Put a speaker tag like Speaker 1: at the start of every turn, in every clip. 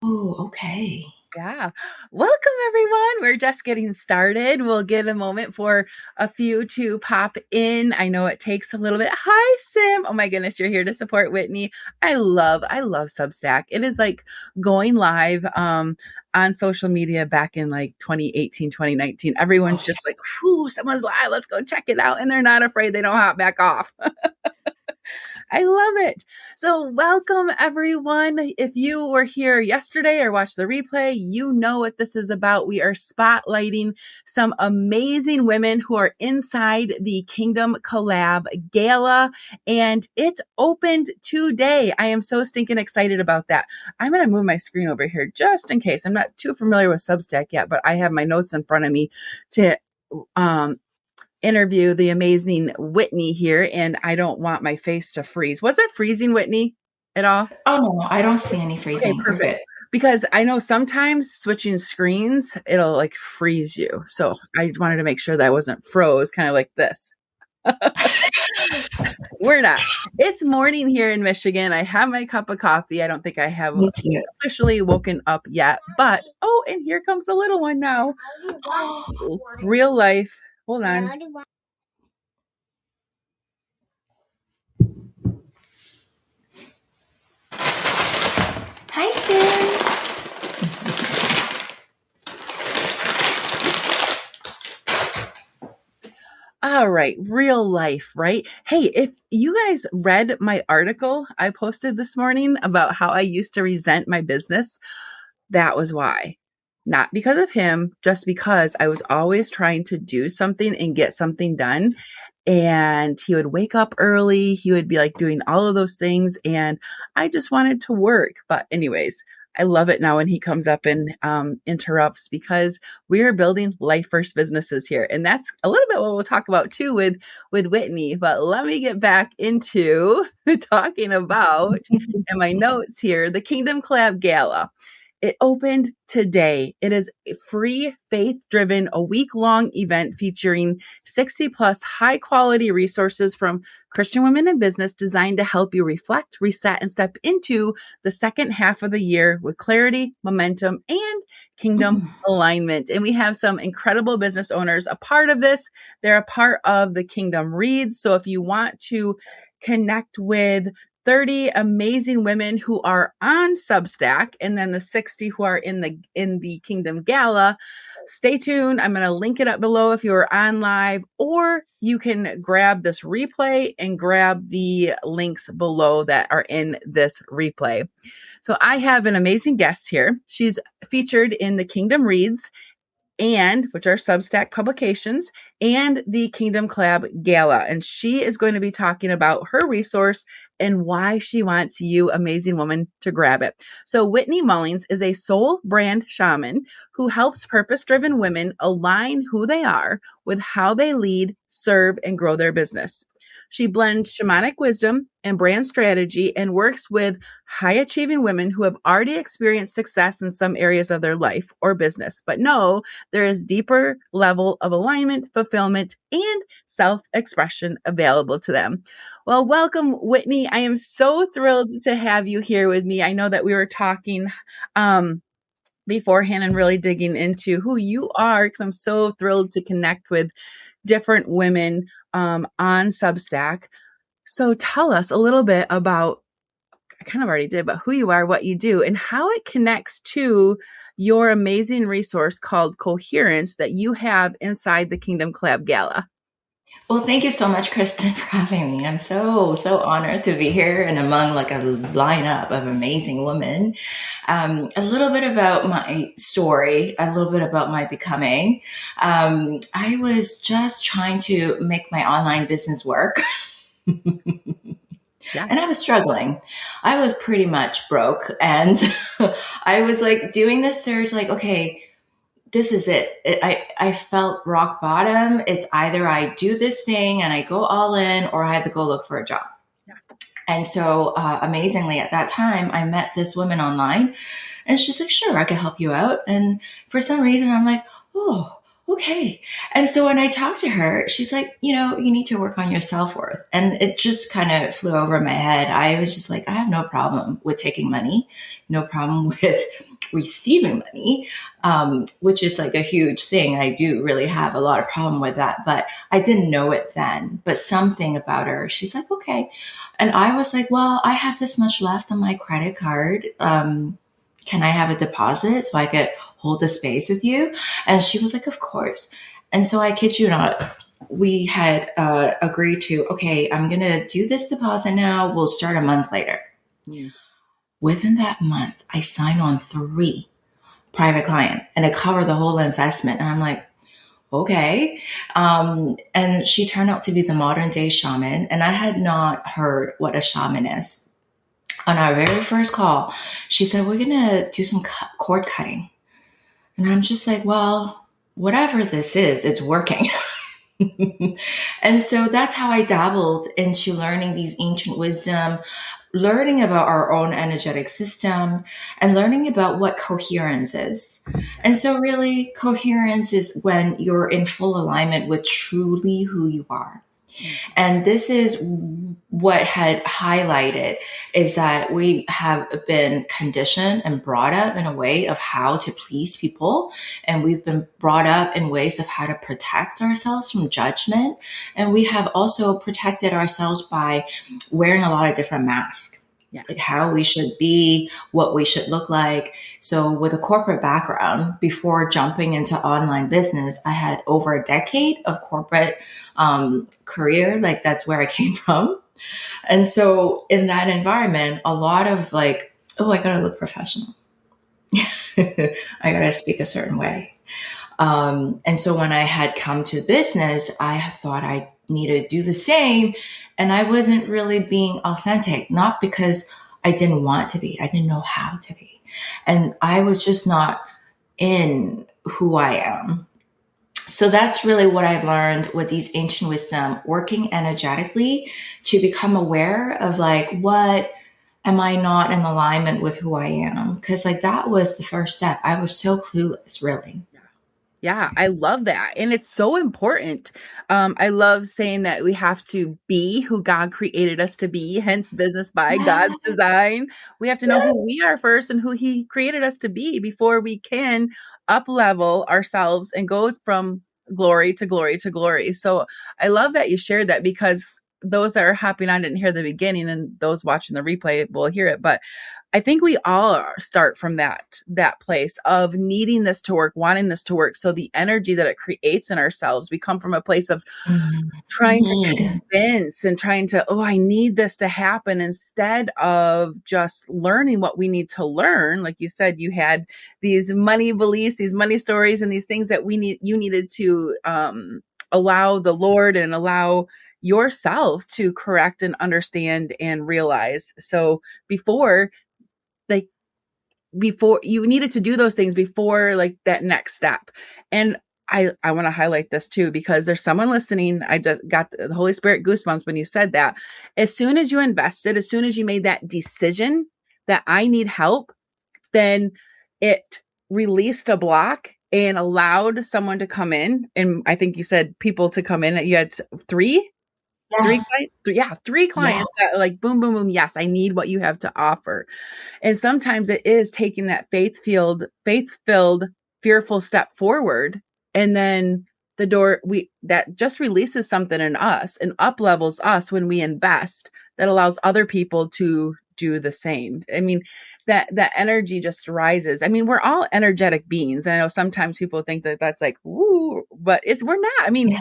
Speaker 1: Oh, okay.
Speaker 2: Yeah. Welcome, everyone. We're just getting started. We'll give a moment for a few to pop in. I know it takes a little bit. Hi, Sim. Oh my goodness, you're here to support Whitney. I love Substack. It is like going live on social media back in like 2018, 2019. Everyone's
Speaker 1: Oh,
Speaker 2: just like, whoo, someone's live. Let's go check it out. And they're not afraid. They don't hop back off. I love it. So, welcome everyone. If you were here yesterday or watched the replay, you know what this is about. We are spotlighting some amazing women who are inside the Kingdom Collab Gala, and it opened today. I am so stinking excited about that. I'm going to move my screen over here just in case. I'm not too familiar with Substack yet, but I have my notes in front of me to interview the amazing Whitney here, and I don't want my face to freeze. Was it freezing, Whitney, at all?
Speaker 1: oh no, I don't see any
Speaker 2: Okay,
Speaker 1: freezing. We're
Speaker 2: perfect.
Speaker 1: good.
Speaker 2: Because I know sometimes switching screens, it'll like freeze you. So I wanted to make sure that I wasn't froze, kind of like this. We're not. It's morning here in Michigan. I have my cup of coffee. I don't think I have
Speaker 1: Me too.
Speaker 2: officially woken up yet, but oh, and here comes the little one now. Real life. Hold on.
Speaker 1: Hi, Sim.
Speaker 2: All right, real life, right? Hey, if you guys read my article I posted this morning about how I used to resent my business, that was why. Not because of him, just because I was always trying to do something and get something done. And he would wake up early. He would be like doing all of those things. And I just wanted to work. But, anyways, I love it now when he comes up and interrupts because we are building life first businesses here. And that's a little bit what we'll talk about too with Whitney. But let me get back into talking about in my notes here the Kingdom Collab Gala. It opened today. It is a free, faith-driven, a week-long event featuring 60 plus high-quality resources from Christian women in business designed to help you reflect, reset, and step into the second half of the year with clarity, momentum, and kingdom alignment. And we have some incredible business owners a part of this. They're a part of the Kingdom Reads. So if you want to connect with 30 amazing women who are on Substack and then the 60 who are in the Kingdom Gala. Stay tuned. I'm going to link it up below if you are on live, or you can grab this replay and grab the links below that are in this replay. So I have an amazing guest here. She's featured in the Kingdom Reads, and which are Substack publications, and the Kingdom Collab Gala. And she is going to be talking about her resource and why she wants you, amazing woman, to grab it. So Whitney Mullings is a soul brand shaman who helps purpose-driven women align who they are with how they lead, serve, and grow their business. She blends shamanic wisdom and brand strategy and works with high achieving women who have already experienced success in some areas of their life or business, but know there is deeper level of alignment, fulfillment, and self-expression available to them. Well, welcome, Whitney. I am so thrilled to have you here with me. I know that we were talking beforehand and really digging into who you are because I'm so thrilled to connect with different women on Substack. So tell us a little bit about, I kind of already did, but who you are, what you do, and how it connects to your amazing resource called Coherence that you have inside the Kingdom Collab Gala.
Speaker 1: Well, thank you so much, Kristin, for having me. I'm so honored to be here and among like a lineup of amazing women. A little bit about my story, a little bit about my becoming. I was just trying to make my online business work.
Speaker 2: Yeah.
Speaker 1: And I was struggling. I was pretty much broke. And I was like doing this search, like, okay, this is it. I felt rock bottom. It's either I do this thing and I go all in, or I had to go look for a job.
Speaker 2: Yeah.
Speaker 1: And so amazingly at that time, I met this woman online and she's like, sure, I can help you out. And for some reason, I'm like, oh, okay. And so when I talked to her, she's like, you need to work on your self-worth. And it just kind of flew over my head. I was just like, I have no problem with taking money, no problem with receiving money, which is like a huge thing. I do really have a lot of problem with that, but I didn't know it then. But something about her, she's like, okay. And I was like, well, I have this much left on my credit card. Can I have a deposit so I could hold the space with you? And she was like, of course. And so I kid you not, we had agreed to, okay, I'm going to do this deposit now. We'll start a month later.
Speaker 2: Mm.
Speaker 1: Within that month, I signed on 3 private client and it covered the whole investment. And I'm like, okay. And she turned out to be the modern day shaman. And I had not heard what a shaman is. On our very first call, she said, we're going to do some cord cutting. And I'm just like, well, whatever this is, it's working. And so that's how I dabbled into learning these ancient wisdom, learning about our own energetic system, and learning about what coherence is. And so really coherence is when you're in full alignment with truly who you are. And this is what had highlighted is that we have been conditioned and brought up in a way of how to please people. And we've been brought up in ways of how to protect ourselves from judgment. And we have also protected ourselves by wearing a lot of different masks. Yeah. Like how we should be, what we should look like. So with a corporate background, before jumping into online business, I had over a decade of corporate career. Like that's where I came from. And so in that environment, a lot of like, oh, I got to look professional. I got to speak a certain way. And so when I had come to business, I thought I needed to do the same. And I wasn't really being authentic, not because I didn't want to be. I didn't know how to be. And I was just not in who I am. So that's really what I've learned with these ancient wisdom, working energetically to become aware of like, what am I not in alignment with who I am? Because like that was the first step. I was so clueless, really.
Speaker 2: Yeah, I love that. And it's so important. I love saying that we have to be who God created us to be, hence business by God's design. We have to know who we are first and who he created us to be before we can up level ourselves and go from glory to glory to glory. So I love that you shared that, because those that are hopping on didn't hear the beginning, and those watching the replay will hear it. But I think we all start from that place of needing this to work, wanting this to work. So the energy that it creates in ourselves, we come from a place of trying to convince and trying to, oh, I need this to happen, instead of just learning what we need to learn. Like you said, you had these money beliefs, these money stories, and these things that you needed to allow the Lord and allow yourself to correct and understand and realize. So before you needed to do those things before like that next step. And I want to highlight this too, because there's someone listening. I just got the Holy Spirit goosebumps when you said that. As soon as you invested, as soon as you made that decision that I need help, then it released a block and allowed someone to come in. And I think you said people to come in. You had 3? Yeah. 3 clients that like, boom, boom, boom. Yes, I need what you have to offer. And sometimes it is taking that faith-filled, fearful step forward. And then the door, that just releases something in us and up levels us when we invest, that allows other people to do the same. I mean, that energy just rises. I mean, we're all energetic beings. And I know sometimes people think that that's like, ooh, but we're not. I mean,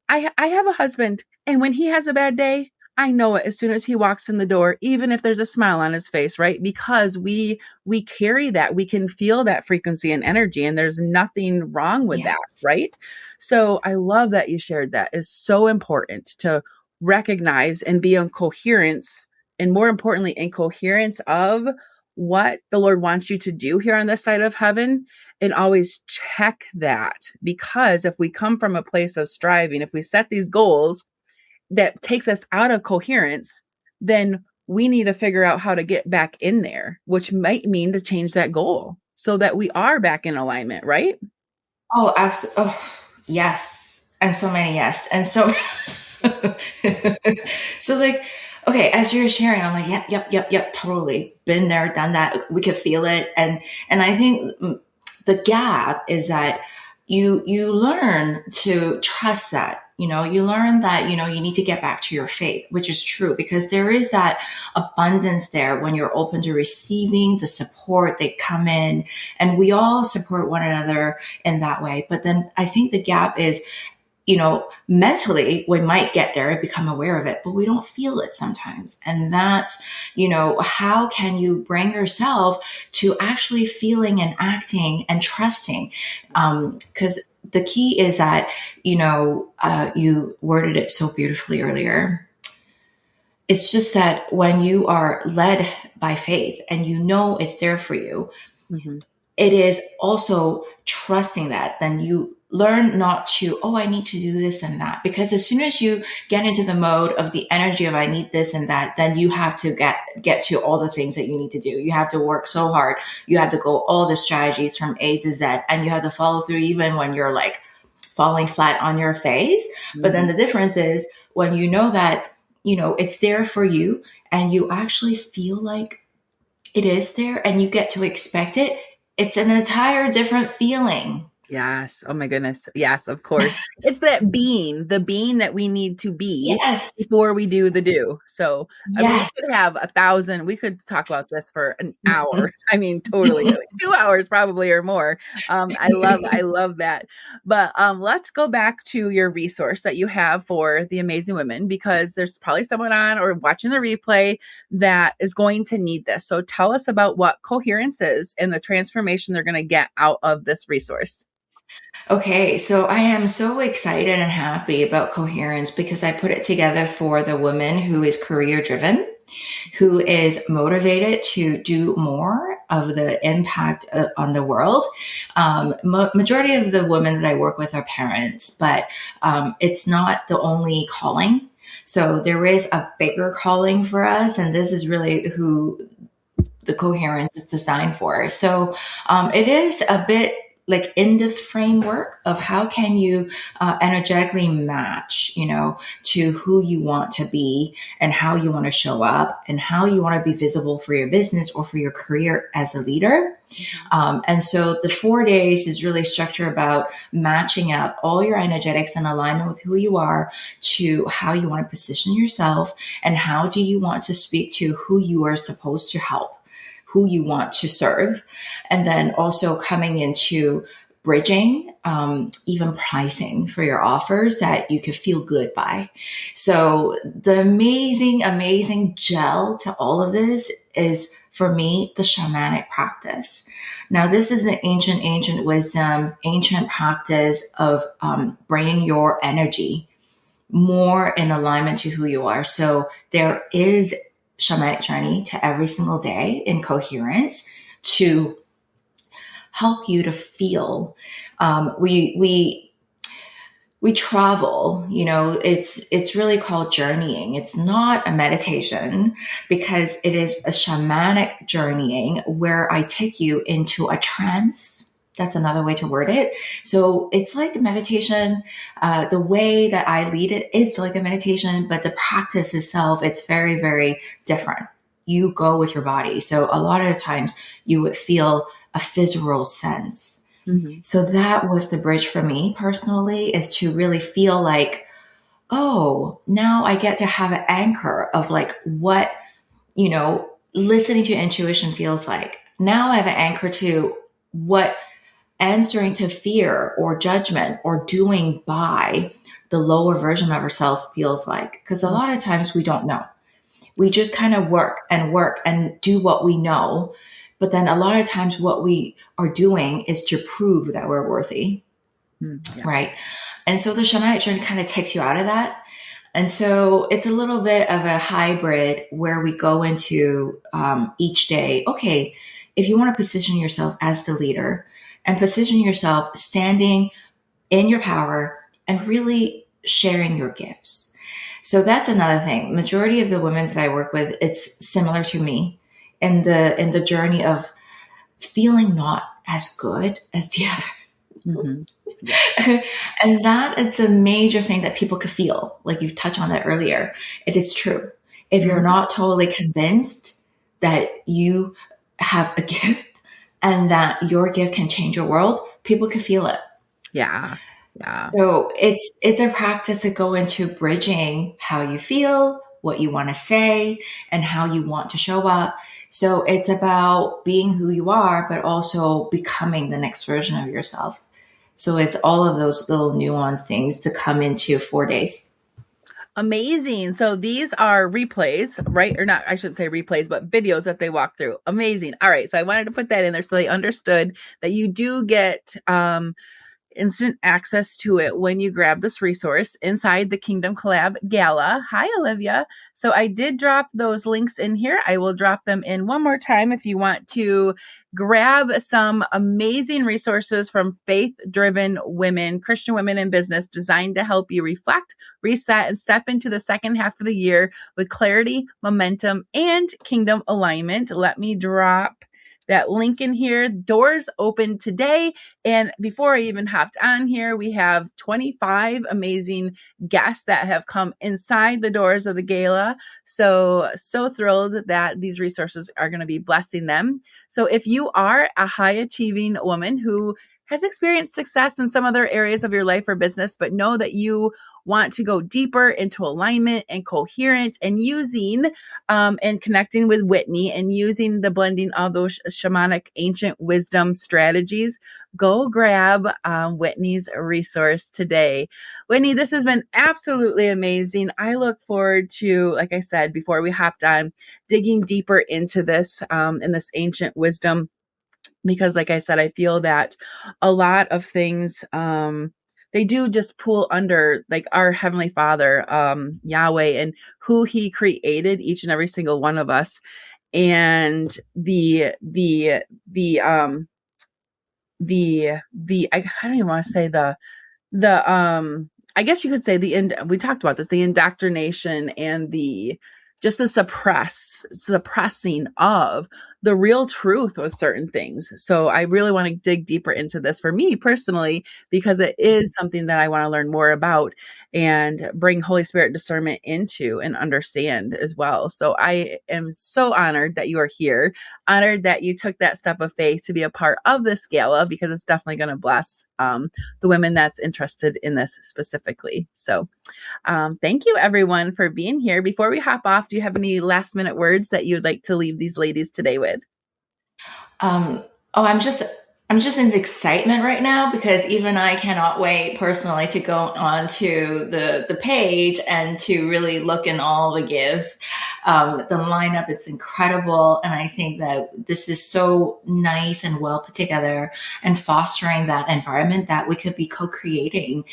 Speaker 2: I have a husband, and when he has a bad day, I know it as soon as he walks in the door, even if there's a smile on his face, right? Because we carry that, we can feel that frequency and energy, and there's nothing wrong with that, right? So I love that you shared that. It's so important to recognize and be in coherence, and more importantly, in coherence of what the Lord wants you to do here on this side of heaven, and always check that. Because if we come from a place of striving, if we set these goals that takes us out of coherence, then we need to figure out how to get back in there, which might mean to change that goal so that we are back in alignment, right?
Speaker 1: Oh, absolutely. Oh, yes. And so many yes. And so, so like, Okay, as you're sharing, I'm like, yep, totally. Been there, done that. We could feel it. And I think the gap is that you learn to trust that. You learn that, you need to get back to your faith, which is true because there is that abundance there when you're open to receiving the support. They come in and we all support one another in that way. But then I think the gap is, mentally we might get there and become aware of it, but we don't feel it sometimes. And that's, how can you bring yourself to actually feeling and acting and trusting? Because the key is that, you worded it so beautifully earlier. It's just that when you are led by faith and it's there for you,
Speaker 2: Mm-hmm.
Speaker 1: it is also trusting that then you learn not to, I need to do this and that. Because as soon as you get into the mode of the energy of I need this and that, then you have to get to all the things that you need to do. You have to work so hard. You have to go all the strategies from A to Z, and you have to follow through even when you're like falling flat on your face.
Speaker 2: Mm-hmm.
Speaker 1: But then the difference is when you know that, it's there for you and you actually feel like it is there and you get to expect it, it's an entire different feeling.
Speaker 2: Yes. Oh my goodness. Yes, of course. It's that the being that we need to be
Speaker 1: Yes.
Speaker 2: before we do the do. So, I mean, we
Speaker 1: Yes.
Speaker 2: could have we could talk about this for an hour. I mean, totally. Like 2 hours probably or more. I love that. But let's go back to your resource that you have for the amazing women, because there's probably someone on or watching the replay that is going to need this. So tell us about what coherence is and the transformation they're going to get out of this resource.
Speaker 1: Okay, so I am so excited and happy about coherence because I put it together for the woman who is career driven, who is motivated to do more of the impact on the world. Majority of the women that I work with are parents, but it's not the only calling. So there is a bigger calling for us, and this is really who the coherence is designed for. So it is a bit like in this framework of how can you energetically match, to who you want to be and how you want to show up and how you want to be visible for your business or for your career as a leader. And so the 4 days is really structured about matching up all your energetics in alignment with who you are to how you want to position yourself and how do you want to speak to who you are supposed to help, who you want to serve, and then also coming into bridging, even pricing for your offers that you could feel good by. So the amazing gel to all of this is, for me, the shamanic practice. Now, this is an ancient wisdom, ancient practice of bringing your energy more in alignment to who you are. So there is shamanic journey to every single day in coherence to help you to feel. We travel, it's really called journeying. It's not a meditation because it is a shamanic journeying where I take you into a trance. That's another way to word it. So it's like meditation. The way that I lead it is like a meditation, but the practice itself, it's very, very different. You go with your body. So a lot of the times you would feel a visceral sense. Mm-hmm. So that was the bridge for me personally, is to really feel like, oh, now I get to have an anchor of like what, listening to intuition feels like. Now I have an anchor to what answering to fear or judgment or doing by the lower version of ourselves feels like. Because a lot of times we don't know. We just kind of work and do what we know. But then a lot of times what we are doing is to prove that we're worthy. Yeah. Right. And so the shamanic journey kind of takes you out of that. And so it's a little bit of a hybrid where we go into each day. Okay, if you want to position yourself as the leader and position yourself standing in your power and really sharing your gifts. So that's another thing. Majority of the women that I work with, it's similar to me in the journey of feeling not as good as the other. Mm-hmm. Yeah. And that is a major thing that people could feel. Like you've touched on that earlier. It is true. If you're
Speaker 2: Mhm.
Speaker 1: not totally convinced that you have a gift and that your gift can change your world, people can feel it.
Speaker 2: Yeah. Yeah.
Speaker 1: So it's a practice to go into bridging how you feel, what you want to say, and how you want to show up. So it's about being who you are, but also becoming the next version of yourself. So it's all of those little nuanced things to come into 4 days.
Speaker 2: Amazing. So these are replays, right? Or not, I shouldn't say replays, but videos that they walk through. Amazing. All right. So I wanted to put that in there so they understood that you do get instant access to it when you grab this resource inside the Kingdom Collab Gala. Hi, Olivia. So I did drop those links in here. I will drop them in one more time if you want to grab some amazing resources from faith-driven women, Christian women in business, designed to help you reflect, reset, and step into the second half of the year with clarity, momentum, and kingdom alignment. Let me drop that link in here. Doors open today. And before I even hopped on here, we have 25 amazing guests that have come inside the doors of the gala. So thrilled that these resources are going to be blessing them. So if you are a high achieving woman who has experienced success in some other areas of your life or business, but know that you want to go deeper into alignment and coherence and using and connecting with Whitney and using the blending of those shamanic ancient wisdom strategies, go grab Whitney's resource today. Whitney, this has been absolutely amazing. I look forward to, like I said before we hopped on, digging deeper into this in this ancient wisdom, because like I said, I feel that a lot of things they do just pull under like our Heavenly Father, Yahweh, and who He created each and every single one of us, and I don't even want to say the I guess you could say we talked about this, the indoctrination and the just the suppressing of the real truth with certain things. So I really want to dig deeper into this for me personally, because it is something that I want to learn more about and bring Holy Spirit discernment into and understand as well. So I am so honored that you are here, honored that you took that step of faith to be a part of this gala, because it's definitely going to bless the women that's interested in this specifically. So thank you everyone for being here. Before we hop off, do you have any last minute words that you'd like to leave these ladies today with?
Speaker 1: Oh, I'm just in excitement right now because even I cannot wait personally to go onto the page and to really look in all the gifts. The lineup, it's incredible. And I think that this is so nice and well put together and fostering that environment that we could be co-creating,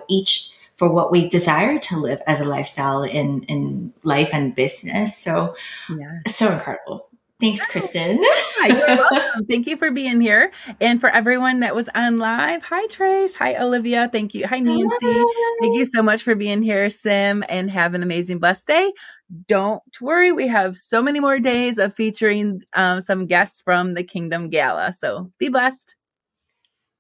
Speaker 1: each for what we desire to live as a lifestyle in life and business. So,
Speaker 2: Yeah.
Speaker 1: so incredible. Thanks, Kristin.
Speaker 2: Hi, you're welcome. Thank you for being here. And for everyone that was on live, hi Trace, hi Olivia, thank you. Hi Nancy. Thank you so much for being here, Sim, and have an amazing blessed day. Don't worry, we have so many more days of featuring some guests from the Kingdom Gala. So be blessed.